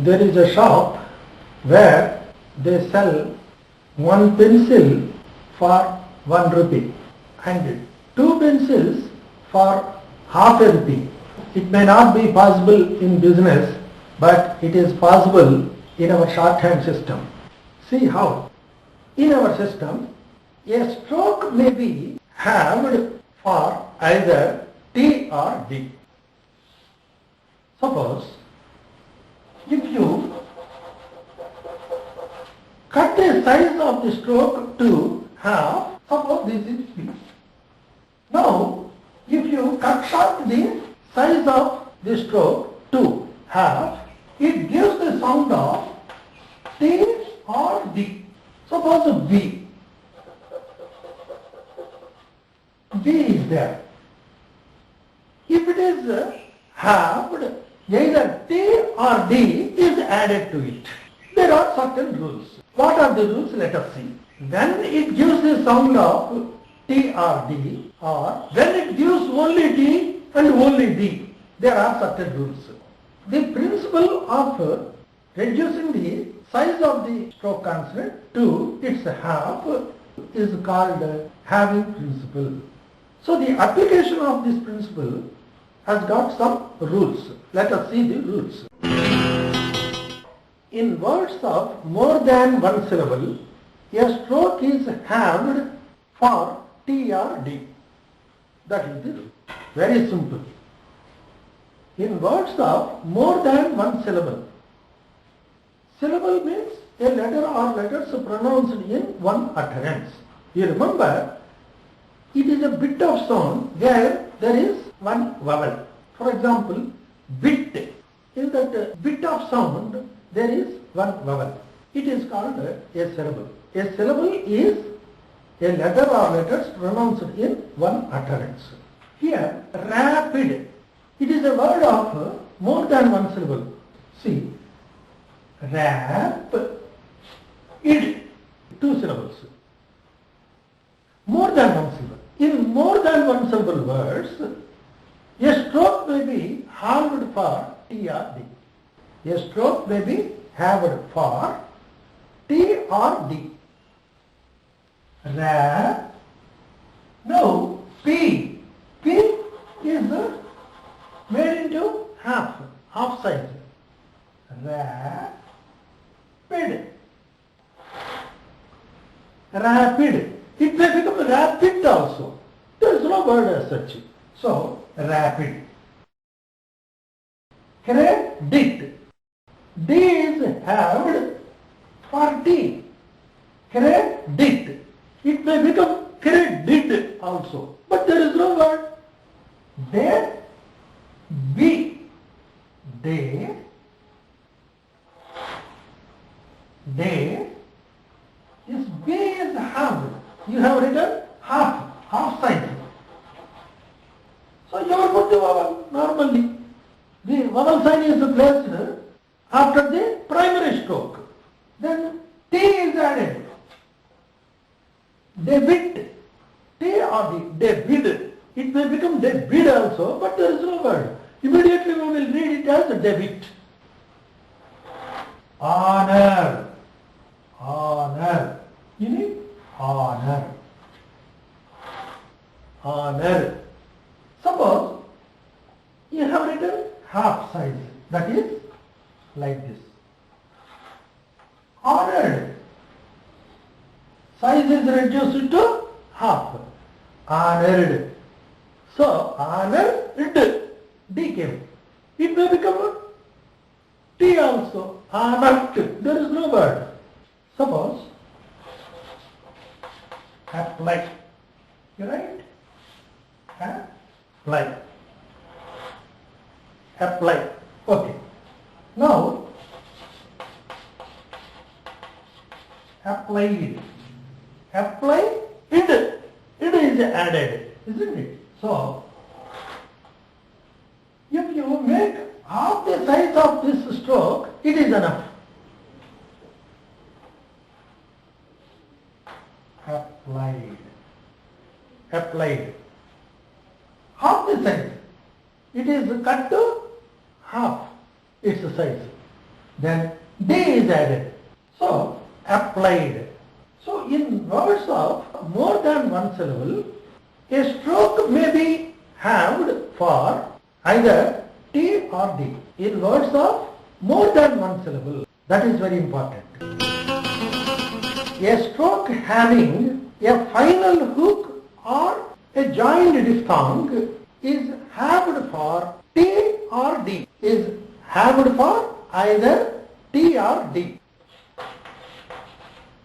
there is a shop where they sell one pencil for 1 rupee and 2 pencils for half a rupee. It may not be possible in business, but it is possible in our shorthand system. See how? In our system, a stroke may be halved for either T or D. Suppose if you cut the size of the stroke to half, suppose this is P. Now, if you cut short the size of the stroke to half, it gives the sound of T or D. Suppose B. B is there. If it is halved, either T or D is added to it. There are certain rules. What are the rules? Let us see. When it gives the sound of T or D, or when it gives only T and only D, there are certain rules. The principle of reducing the size of the stroke consonant to its half is called halving principle. So the application of this principle has got some rules. Let us see the rules. In words of more than one syllable, a stroke is halved for T or D. That is the rule. Very simple. In words of more than one syllable, syllable means a letter or letters pronounced in one utterance. You remember, it is a bit of sound where there is one vowel. For example, bit. In that bit of sound, there is one vowel. It is called a syllable. A syllable is a letter or letters pronounced in one utterance. Here, rapid. It is a word of more than one syllable. See, rap, id, 2 syllables. More than one syllable. In more than one syllable words, a stroke may be halved for T or D. A stroke may be halved for T or D. Rap. Now, P. P is made into half size. Rapid. Rapid. It may become rapid also. There is no word as such. So, rapid. Credit. D is halved for T. Credit. It may become credit also. But there is no word. There, B. Day. Is B is halved. You have written half size. So you will put the vowel normally. The vowel sign is placed after the primary stroke. Then T is added. Debit. T or D. Debit. It may become debit also, but there is no word. Immediately we will read it as debit. Honor. Honor. You need honor. Honor. Suppose you have written half size. That is like this. Honored. Size is reduced to half. Honored. So, honored, D came. It may become T also. Honored. There is no word. Suppose, apply. You write? Apply. Apply. Okay. Now, applied. Apply, id is added, isn't it? So, if you make half the size of this stroke, it is enough. Applied. Applied. Half the size. It is cut to half its size. then D is added. So, applied. So, in words of more than one syllable, a stroke may be haved for either T or D. In words of more than one syllable, that is very important. A stroke having a final hook or a joined diphthong is haved for T or D. Is haved for either T or D.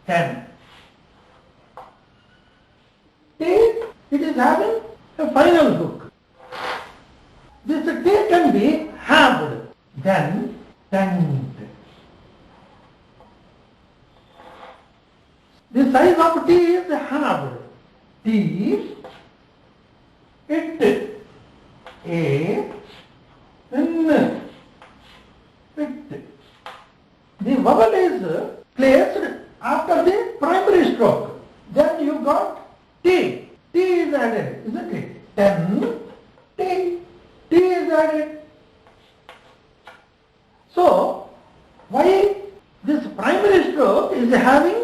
10. T, it is having a final hook. This T can be halved, then tend. The size of T is halved. T, it, A, N, it. The vowel is placed after the primary stroke. Then you got T. T is added, isn't it? Ten, T. T is added. So, why this primary stroke is having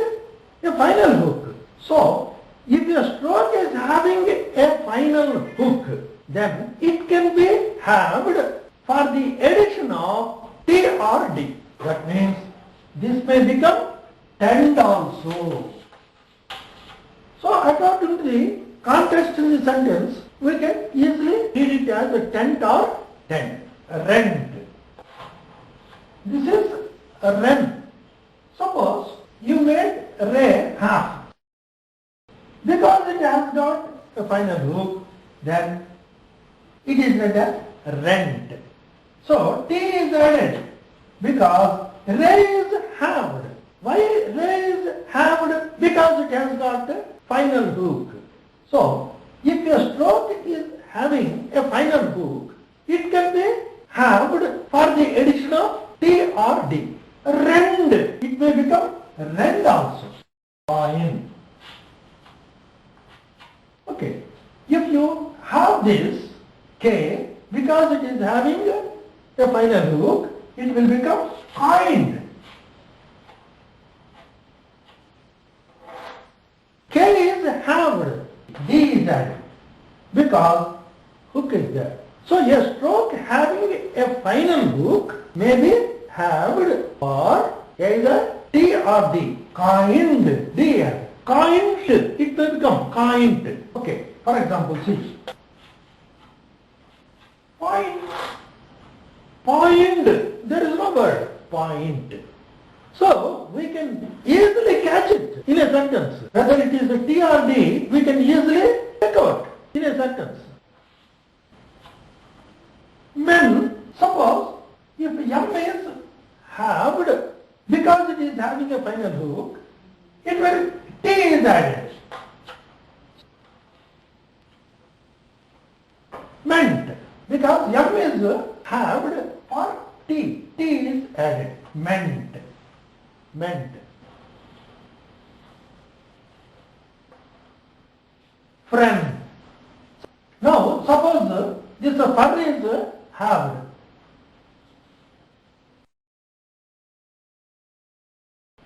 a final hook? So, if a stroke is having a final hook, then it can be halved for the addition of T or D. That means this may become tend also. So, according to the context in the sentence, we can easily read it as a tent or tent. Rent. This is a rent. Suppose you made ray half. Because it has got a final hook, then it is like a rent. So T is added because ray is halved. Why ray is halved? Because it has got a final hook. So if a stroke is having a final hook, it can be halved for the addition of T or D. Rend. It may become rend also. Coin. Okay. If you have this K, because it is having a final hook, it will become coined. K is halved. D is added because hook is there. So a stroke having a final hook may be halved for either T or D. Coined. D added. Coined. It may become coined. Okay. For example, see. Point. Point. There is no word. Point. So we can easily catch it in a sentence. Whether it is a T or D, we can easily take out in a sentence. Men, suppose if M is halved, because it is having a final hook, it will T is added. Meant, because M is halved for T, T is added. Meant. Meant. Friend. Now, suppose this fur is halved.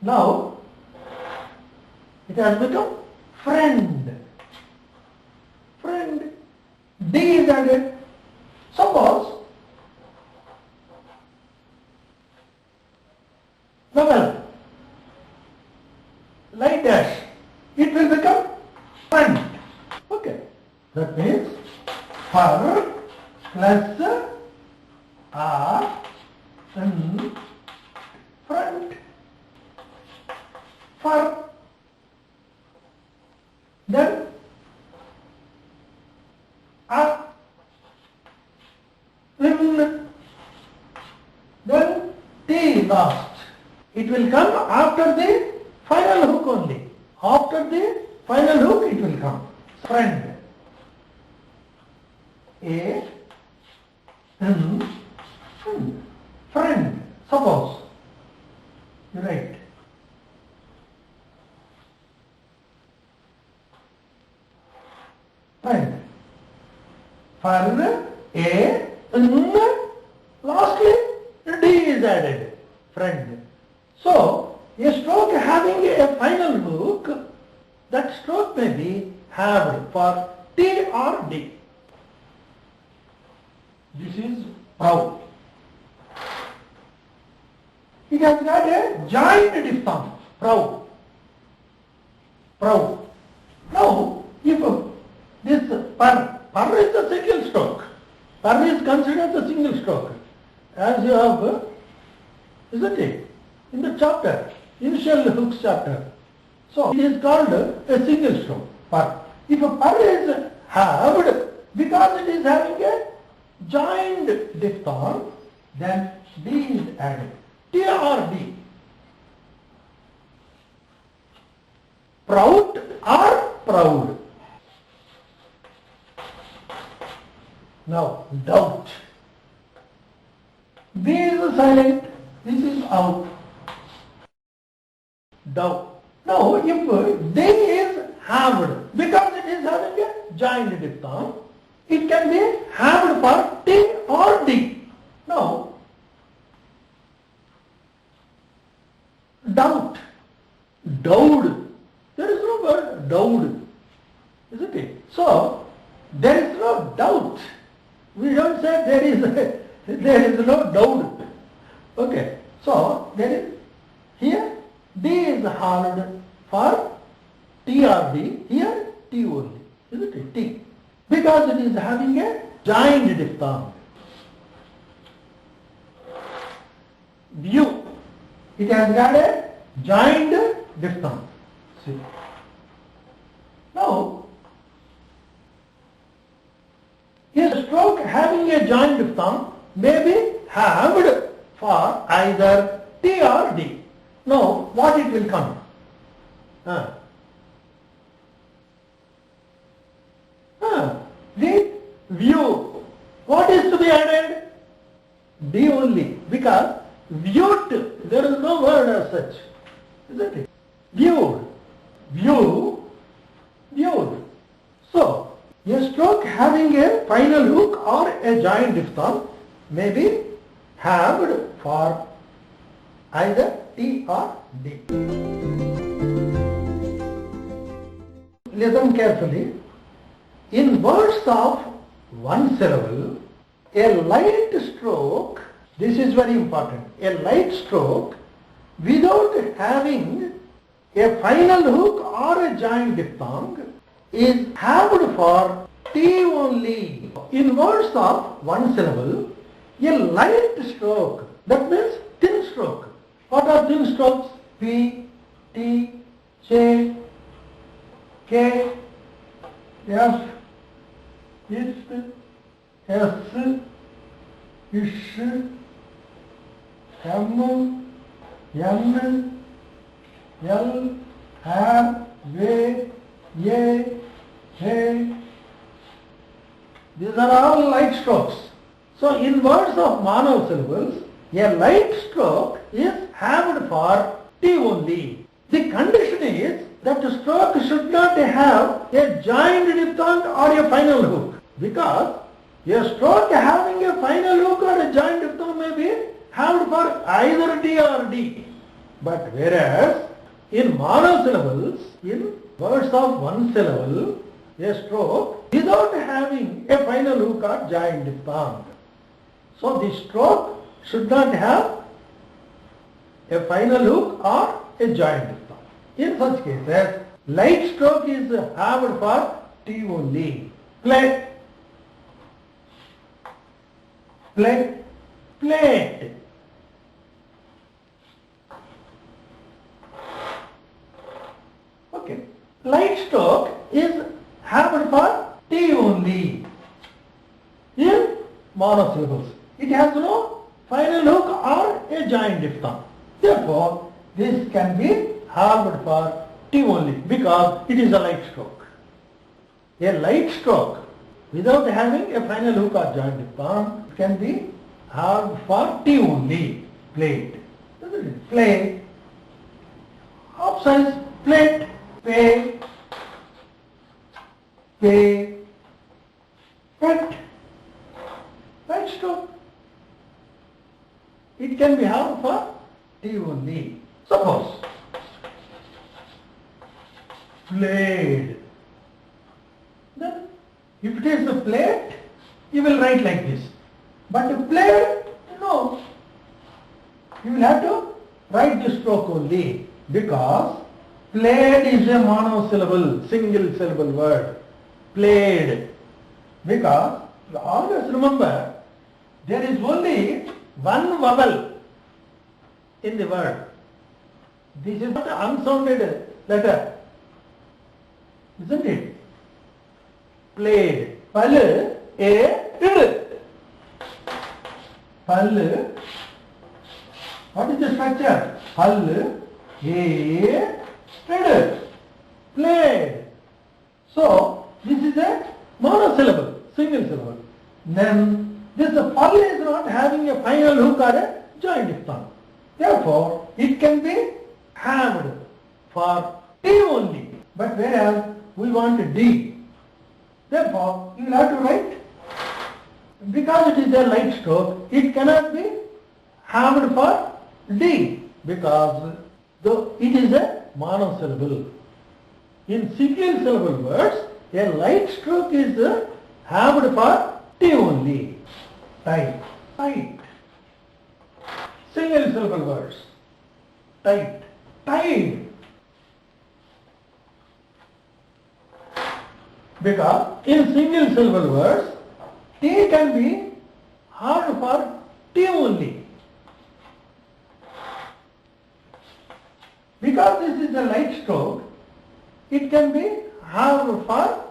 Now, it has become friend. Friend. D is added. Suppose vowel like dash, it will become friend. Okay. That means fur plus R and friend. Fur. Then up, then T last. It will come after the final hook only. After the final hook it will come. Friend. A, N, friend. Suppose you write. Friend. For A, N, lastly D is added. Friend. that stroke may be halved for T or D. This is proud. It has got a joint diphthong, proud. Proud. Now, if this per is a single stroke, per is considered a single stroke, as you have, isn't it, in the chapter, initial hooks chapter. So, it is called a single stroke, per. If a per is halved, because it is having a joined diphthong, then D is added. T or D. Proud or proud. Now, doubt. B is silent. This is out. Doubt. Now, if D is halved, because it is having a joined diphthong, it can be halved for T or D. Now, doubt. Dowed. There is no word dowed, isn't it? So, there is no doubt. We don't say there is no doubt. Okay. So, there is, here D is halved for T or D, here T only, isn't it? T. Because it is having a joined diphthong. View. It has got a joined diphthong. See. Now, a stroke having a joined diphthong may be halved for either T or D. Now, what it will come? The view. What is to be added? D only, because viewed, there is no word as such, isn't it? Viewed, view, viewed. So, a stroke having a final hook or a joined diphthong may be halved for either T or D. Listen carefully. In words of one syllable, a light stroke, this is very important, a light stroke without having a final hook or a joined diphthong is halved for T only. In words of one syllable, a light stroke, that means thin stroke. What are thin strokes? P, T, J, K, F, It, S, Ish, M, N, L, R, V, A, A. These are all light strokes. So, in words of monosyllables, a light stroke is halved for T only. The condition is that the stroke should not have a joined diphthong or a final hook, because a stroke having a final hook or a joined diphthong may be halved for either T or D. But whereas in monosyllables, in words of one syllable, a stroke without having a final hook or joined diphthong. So the stroke should not have a final hook or a joined diphthong. In such cases, light stroke is halved for T only. Plate, plate, plate. Okay. Light stroke is halved for T only in monosyllables. It has no final hook or a joined diphthong. Therefore, this can be halved for T only because it is a light stroke. A light stroke without having a final hook or joined diphthong can be halved for T only. Plate. Plate. Options: plate, pay, pay, pet. Light stroke. It can be halved for T only. Suppose played. Then if it is a plate, you will write like this. But played, no. You will have to write this stroke only, because played is a monosyllable, single syllable word. Played. Because always remember, there is only one vowel in the word. This is not an unsounded letter, isn't it? Played. Pal, a, id. Pal. What is the structure? Pal, a, id. Played. So this is a monosyllable, single syllable. Then this pal is not having a final hook or a joint diphthong. Therefore, it can be hammed for T only. But whereas we want D. Therefore, you will have to write, because it is a light stroke, it cannot be hammed for D, because it is a monosyllable. In single syllable words, a light stroke is hammed for T only. Tight. Tight. Single syllable words. Tight. Tied. Because in single syllable words, T can be hard for T only. Because this is a light stroke, it can be hard for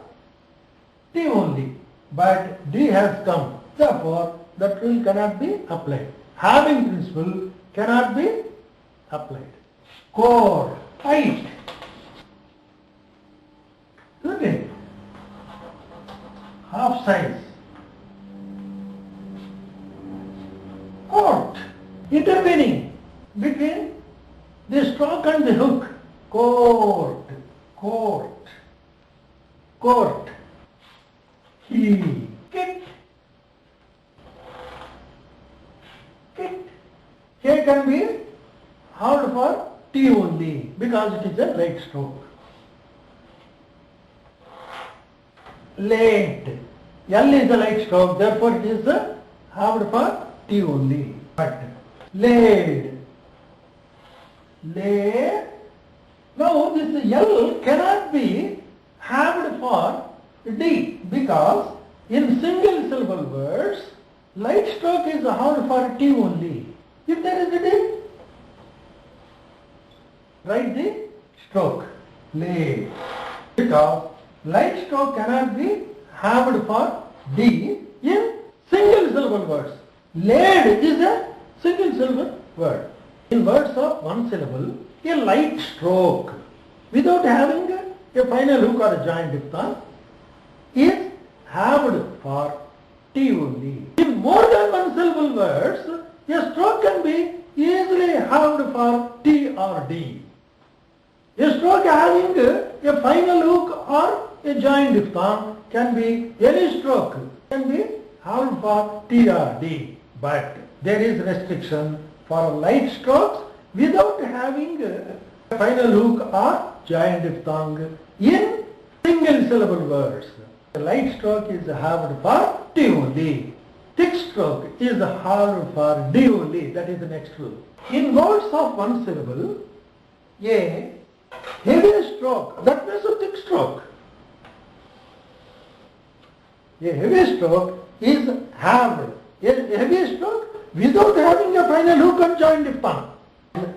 T only. But D has come. Therefore, that rule cannot be applied. Halving principle cannot be applied. Core. Tight. Isn't it? Half size. Court. Intervening between the stroke and the hook. Court. Court. Court. He. Kit. Kit. Here can be hard for T only, because it is a light stroke. Late. L is a light stroke, therefore it is hard for T only. But laid. Lay. Now this L cannot be hammed for D, because in single syllable words, light stroke is hard for T only. If there is a D, write the stroke. Lay. Because light stroke cannot be hammed for D in single syllable words. Laid is a single syllable word. In words of one syllable, a light stroke without having a final hook or a joint diphthong is hammed for T only. In more than one syllable words, a stroke can be easily hammed for T or D. A stroke having a final hook or a joint diphthong can be any stroke, can be hammed for T or D. But there is restriction for light strokes without having a final hook or joint diphthong in single syllable words. The light stroke is hammed for T only. Thick stroke is hammed for D only. That is the next rule. In words of one syllable, a heavy stroke, that means a thick stroke. A heavy stroke is hammed. A heavy stroke without having a final hook and joint diphthong.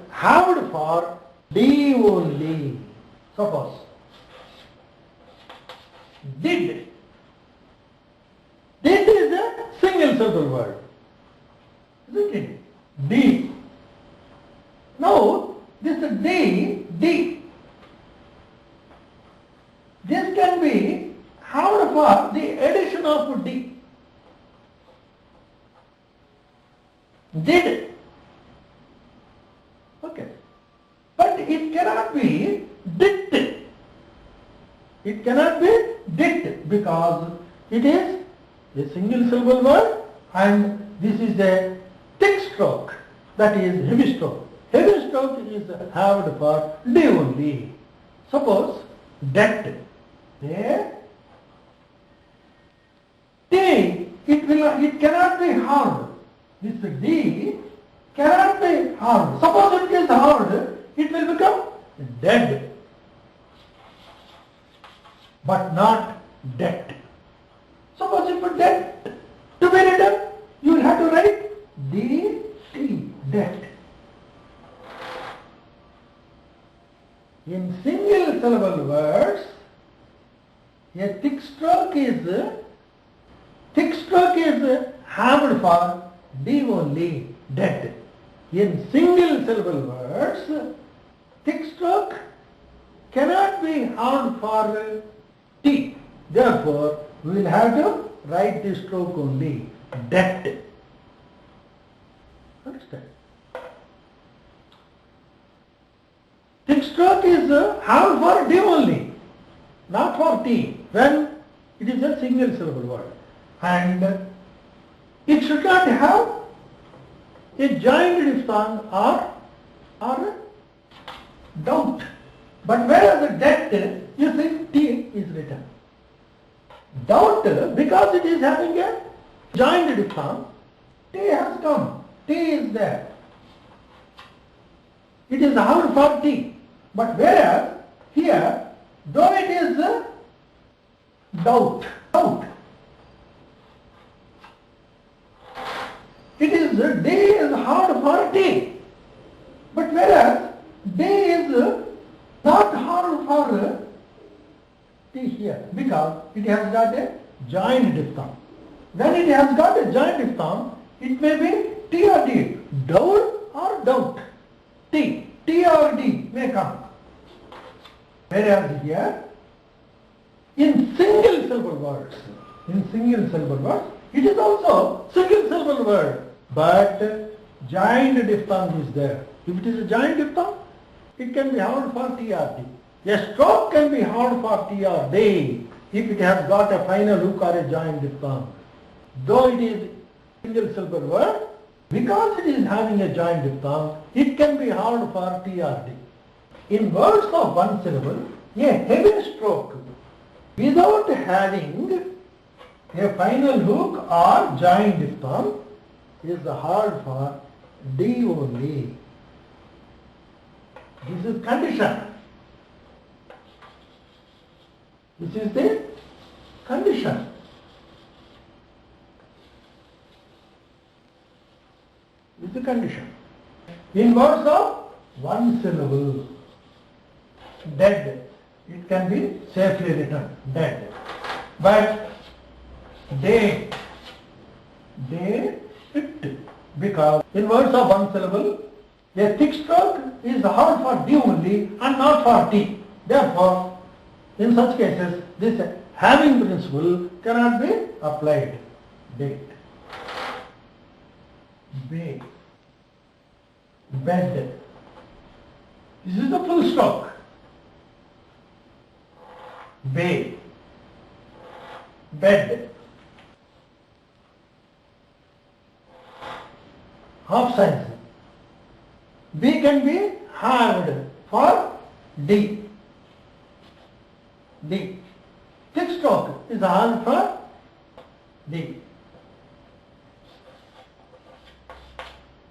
Hammed for D only. Suppose did. Did is a single syllable word. Isn't it? D. Now this D. This can be hammed for the addition of D. Did. Okay. But it cannot be did. It cannot be did, because it is a single syllable word and this is a thick stroke, that is heavy stroke. Heavy stroke is hammed for D only. Suppose det. There. T, it cannot be hard. This D cannot be hard. Suppose it is hard, it will become dead, but not det. Suppose you put det to be written, you will have to write DT, det. In single syllable words, a thick stroke is hammered for D only, det. In single syllable words, thick stroke cannot be hammered for T. Therefore, we will have to write the stroke only, det. Understand? Thick stroke is hammered for D only, not for T, when it is a single syllable word. And it should not have a joined diphthong or doubt. But whereas the det, you see T is written. Doubt, because it is having a joined diphthong, T has come. T is there. It is hard for T. But whereas here, though it is doubt, it is D is hard for T. But whereas D is not hard for T here, because it has got a joined diphthong. When it has got a joined diphthong, it may be T or D, doubt or doubt. T or D may come. Whereas here, in single syllable words, it is also single syllable word, but joined diphthong is there. If it is a joined diphthong, it can be hard for T or D. A stroke can be hard for T or D if it has got a final hook or a joined diphthong. Though it is single syllable word, because it is having a joined diphthong, it can be hard for T or D. In words of one syllable, a heavy stroke without having a final hook or joined diphthong is hard for D only. This is condition. This is the condition. This is the condition. In words of one syllable, dead, it can be safely written, dead. But it, because in words of one syllable, a thick stroke is hard for D only and not for T. Therefore, in such cases, this having principle cannot be applied. Date. Bay. Bed. This is the full stop. Bay. Bed. Half size. B can be hard for D. D. Thick stroke is hard for D.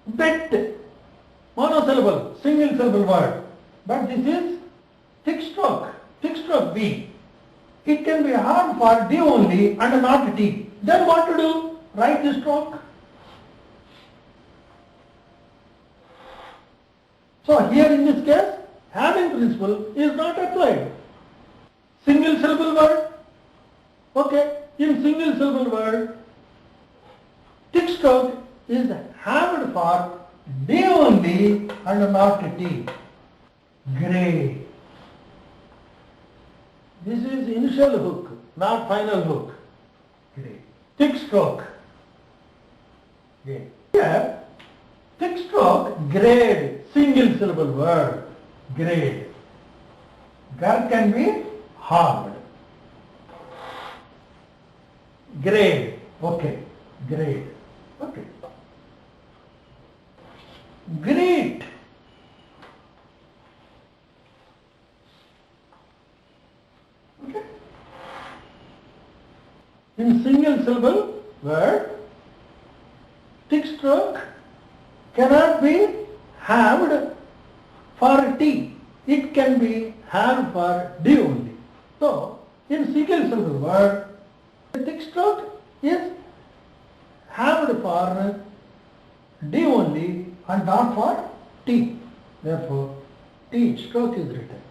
Bet. Monosyllable, single syllable word. But this is thick stroke B. It can be hard for D only and not T. Then what to do? Write the stroke. So here in this case, having principle is not applied. Single syllable word. Okay, in single syllable word, thick stroke is hammered for D only and not T. Grey. This is initial hook, not final hook. Grey. Thick stroke. Grey. Here, thick stroke, grade, single syllable word, grade. Gar can be hard. Grade. Okay. Grade. Okay. Great. In single syllable word, thick stroke cannot be halved for T. It can be halved for D only. So, in single syllable word, the thick stroke is halved for D only and not for T. Therefore, T stroke is written.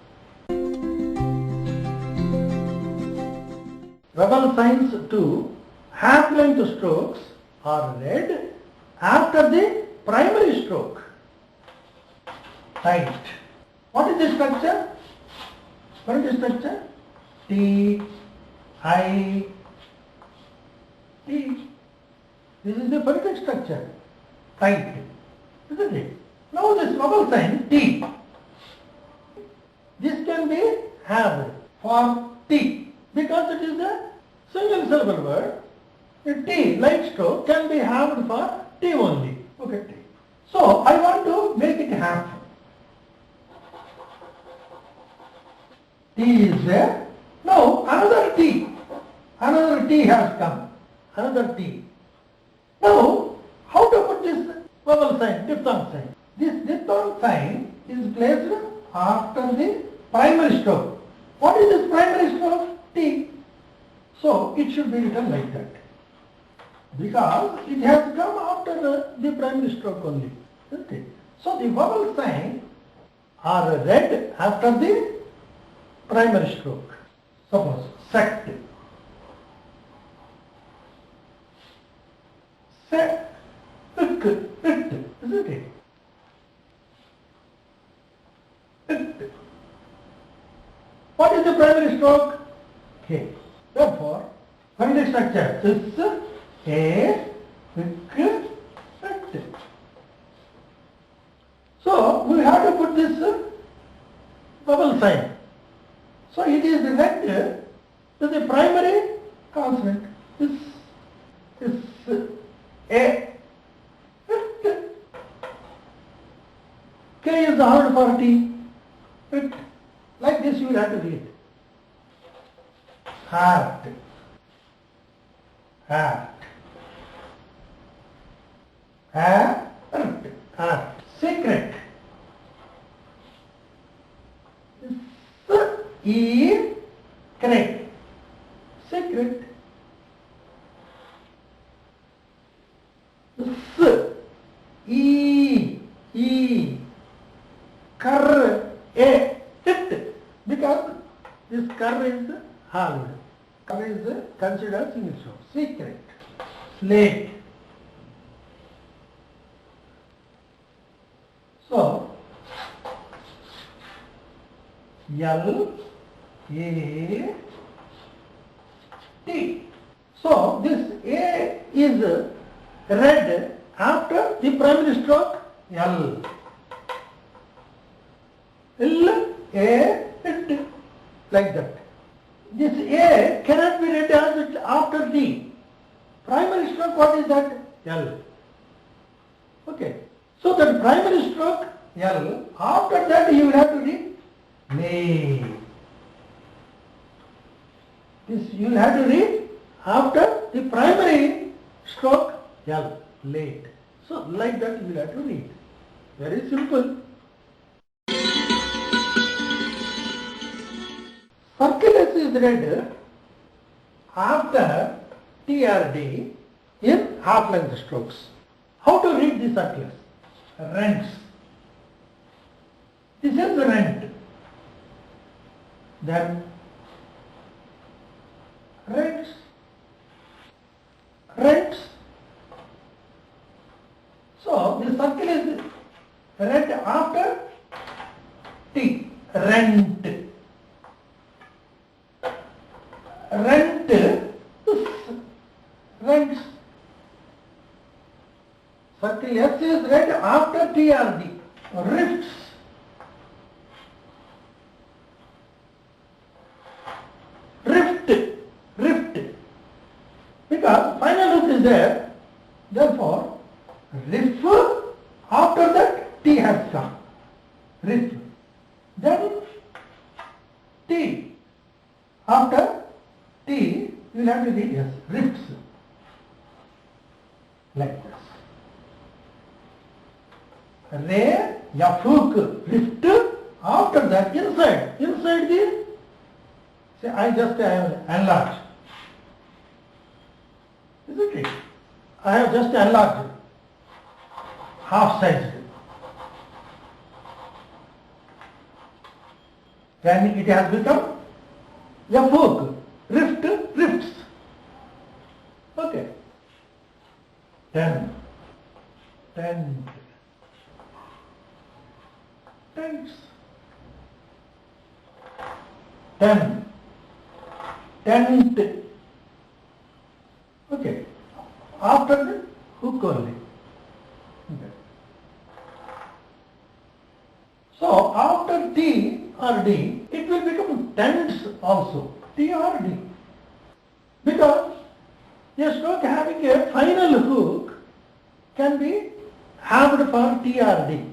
Vowel signs to half-length strokes are read after the primary stroke. Tight. What is the structure? What is the structure? T, I, T. This is the phonetic structure. Tight. Isn't it? Now this vowel sign T. This can be halved for T because it is a single syllable word. A T, light stroke, can be halved for T only. Okay, T. So I want to make it half. T is there. Now another T. Another T has come. Another T. Now, how to put this vowel sign, diphthong sign? This diphthong sign is placed after the primary stroke. What is this primary stroke? T. So, it should be written like that. Because it has come after the primary stroke only. Isn't it? So, the vowel signs are read after the primary stroke. Suppose, sect. Sect. Isn't it? What is the primary stroke? K. Therefore, phonetic structure is A, K, T. So, we have to put this vowel sign. So, it is read to the primary consonant. Is A. K is the hard for T. Like this you will have to read. Heart. Heart. Heart. Secret. Correct. Secret. Kar. It. Because this kar is halved. Kar is considered single stroke. Secret. Slate. So, L, A, T. So, this A is read after the primary stroke L. L, A, T. Like that. This A cannot be read as after D. Primary stroke, what is that? L. Okay. So that primary stroke L, after that you will have to read lay. This you will have to read after the primary stroke L, late. So like that you will have to read. Very simple. Circulus is read after TRD in half-length strokes. How to read the circulus? Rents. This is the rent. Then rents. Rents. So the circle is read after T. Rent. Rent. Rents. Circle S is read after TRD. Rifts. Rift. Rift. Because final root is there. Therefore, riff, after that T has come. Riff. Then T. After T, you will have to read as rifts, like this. Re, yafuk, rift, after that inside the, say I have enlarged, isn't it? I have just enlarged, half sized. Then it has become yafuk, rift, rifts. Okay. Tent, tents, tent, okay, after the hook only. Okay. So after T or D, it will become tents also, T or D, because a stroke having a final hook can be hammed for T or D.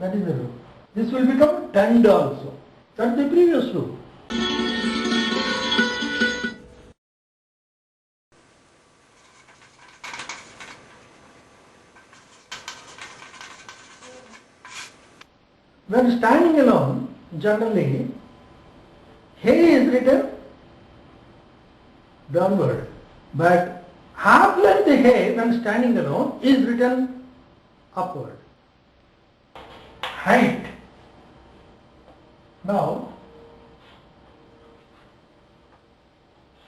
That is the rule. This will become tend also. That's the previous rule. When standing alone, generally, hay is written downward, but half length hay when standing alone is written upward. Height. Now,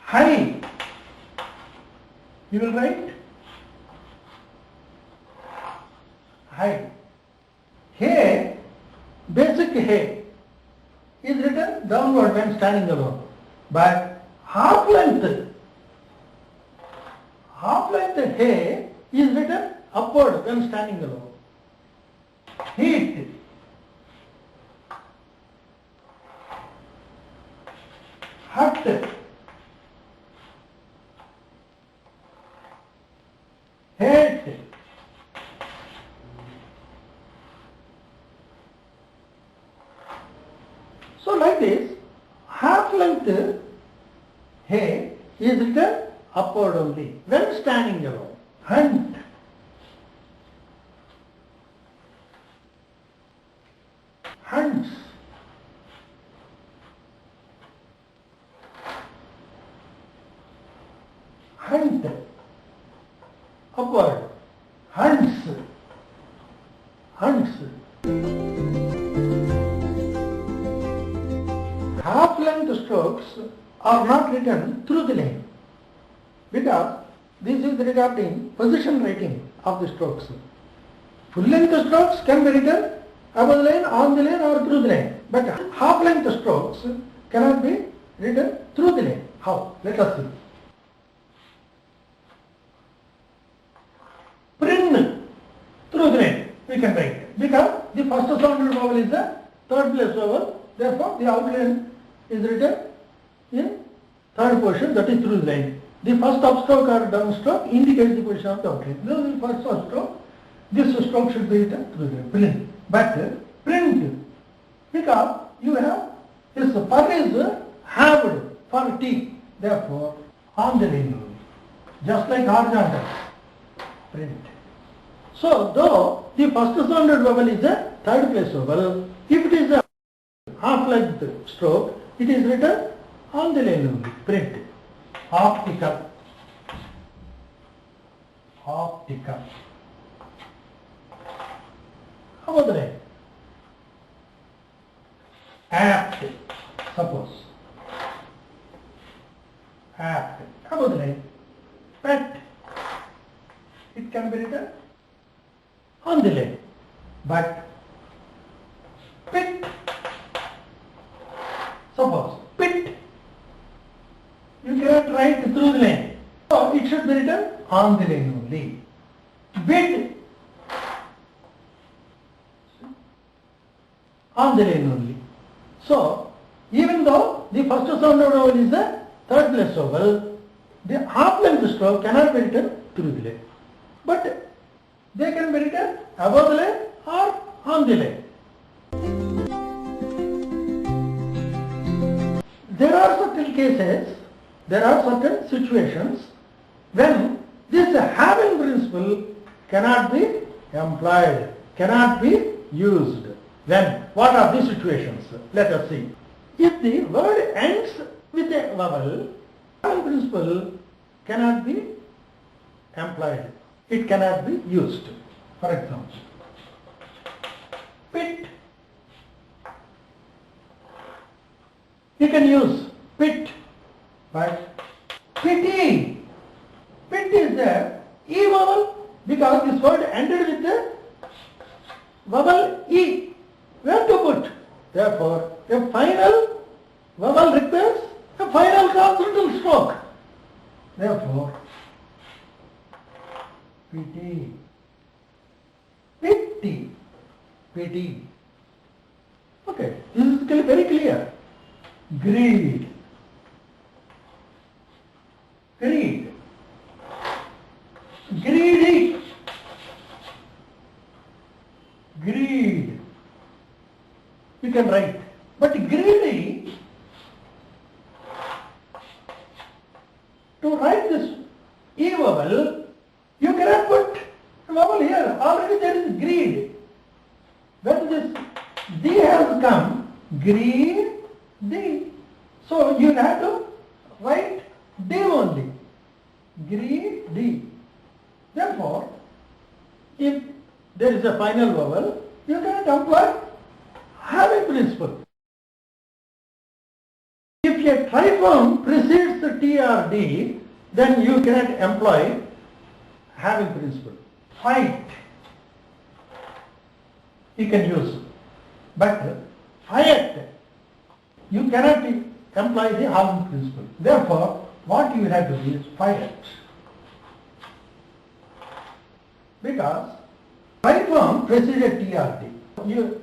high, you will write high. Hay, basic hay, is written downward when standing alone, but half length hay is written upward when standing alone. Heat, hut, hate, so like this, half length hay is written upward only when standing alone. Hunt, hunts, hunt, upward, hunts, hunts. Half length strokes are not written through the lane because this is regarding position rating of the strokes. Full length strokes can be written above the lane, on the lane or through the lane, but half length strokes cannot be written through the lane. How? Let us see. Prin, through the lane we can write because the first sounded vowel is the third place vowel, therefore the outline is written in third position, that is through the line. The first upstroke or downstroke indicates the position of the outline. This is the first upstroke. This stroke should be written through the print. But print, because you have this per is halved for T, therefore on the line only. Just like horizontal, print. So though the first sounded vowel is a third place vowel, if it is a half length stroke, it is written on the line only, print. Optical, optical. How about the line? Apt, suppose. Apt. How about the line? Pet. It can be written on the line, but pit. Suppose pit, you cannot write through the lane, so it should be written on the lane only. Bid, on the lane only. So even though the first sounded vowel is the third place vowel, the half length stroke cannot be written through the lane, but they can be written above the lane or on the lane. There are certain cases there are certain situations when this having principle cannot be employed, cannot be used. Then what are the situations? Let us see. If the word ends with a vowel, having principle cannot be employed. It cannot be used. For example, pit. You can use pit, but pity. Pit is the E vowel because this word ended with the vowel E. Where to put? Therefore, a final vowel requires a final consonantal stroke. Therefore, pity, pity, pity. Okay, this is very clear. Greed, greed, greedy, greed. You can write, but greedy, to write this E vowel, you cannot put a vowel here. Already there is greed. When this D has come, greed, D. So you have to write D only. Greedy. Therefore, if there is a final vowel, you cannot employ having principle. If a triform precedes the T or D, then you cannot employ having principle. Fight, you can use, but fight, you cannot employ the having principle. Therefore, what you have to do is fight. Because triform preceded T or D.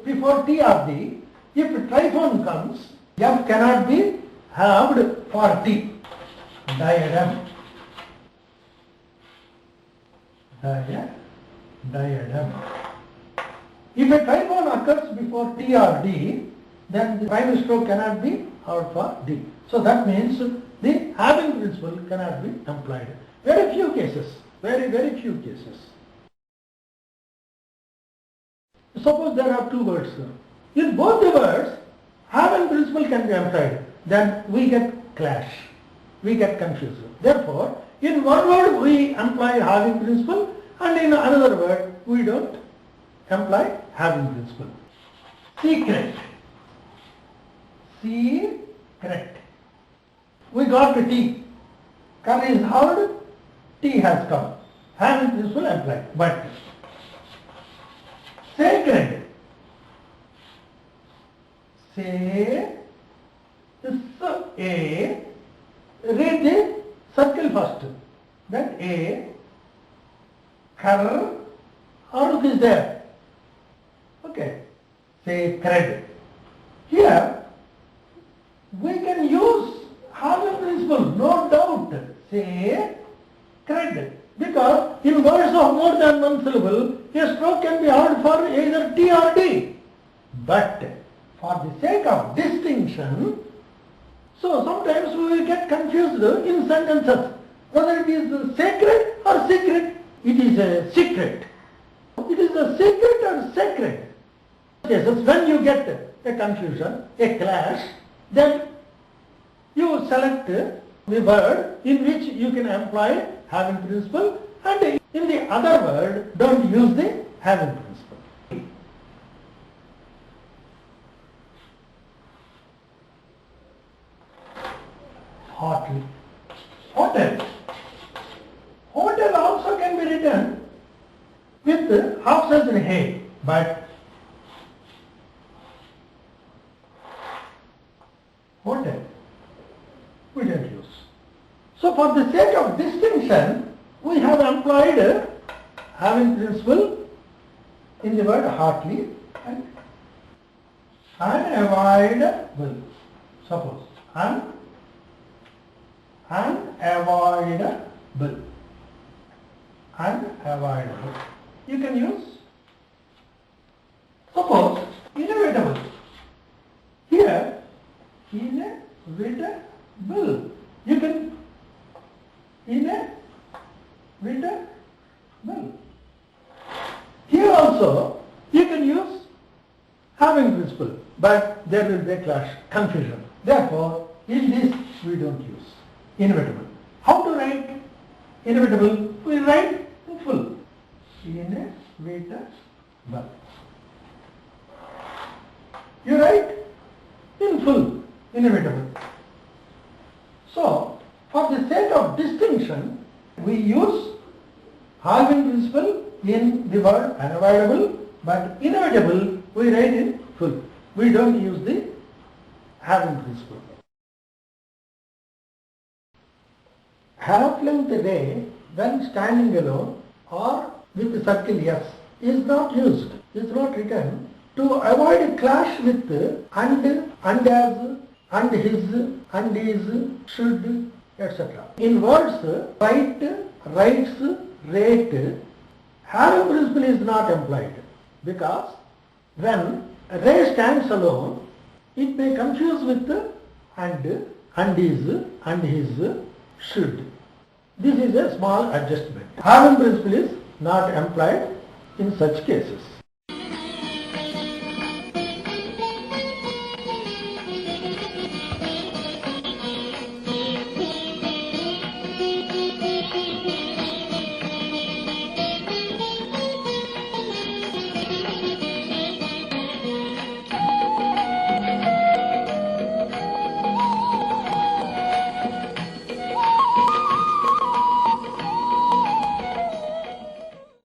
Before T or D, if triform comes, F cannot be halved for T. Diadem. Diadem. If a triform occurs before T or D, then the final stroke cannot be halved for D. So that means the having principle cannot be employed. Very few cases. Very few cases. Suppose there are two words. In both the words, having principle can be employed. Then we get clash. We get confused. Therefore, in one word we employ having principle, and in another word we don't employ having principle. Secret. Secret. We got the T. Curry is hard, T has come. Having principle applied. But sacred. Say this A. Read the circle first. Then A. Kar. Aruk is there. Okay. Sacred. Here we can use having principle, no doubt. Sacred. Because in words of more than one syllable, a stroke can be heard for either T or D. But for the sake of distinction, so sometimes we will get confused in sentences, whether it is sacred or secret. It is a secret. It is a secret or sacred. Cases when you get a confusion, a clash, then you select the word in which you can employ having principle, and in the other word don't use the having principle. Hotly. Hotel. Hotel also can be written with half dozen hay, but hotel we don't use. So for the sake of distinction, we have employed having principle in the word heartily and unavoidable. Suppose unavoidable. Unavoidable. You can use. Suppose inevitable. Here inevitable. You can in a written will. Here also you can use having principle, but there will be a clash, confusion. Therefore, in this we don't use inevitable. How to write inevitable? We write in full. Inevitable. You write in full, inevitable. So, for the sake of distinction, we use halving principle in the word unavoidable, but inevitable we write in full. We don't use the halving principle. Half-length ray when standing alone or with circle S is not used, is not written to avoid a clash with and as, and his, and is, should, etc. In words right, rights, rate, having principle is not employed because when ray stands alone, it may confuse with and is, and his, should. This is a small adjustment. Having principle is not employed in such cases.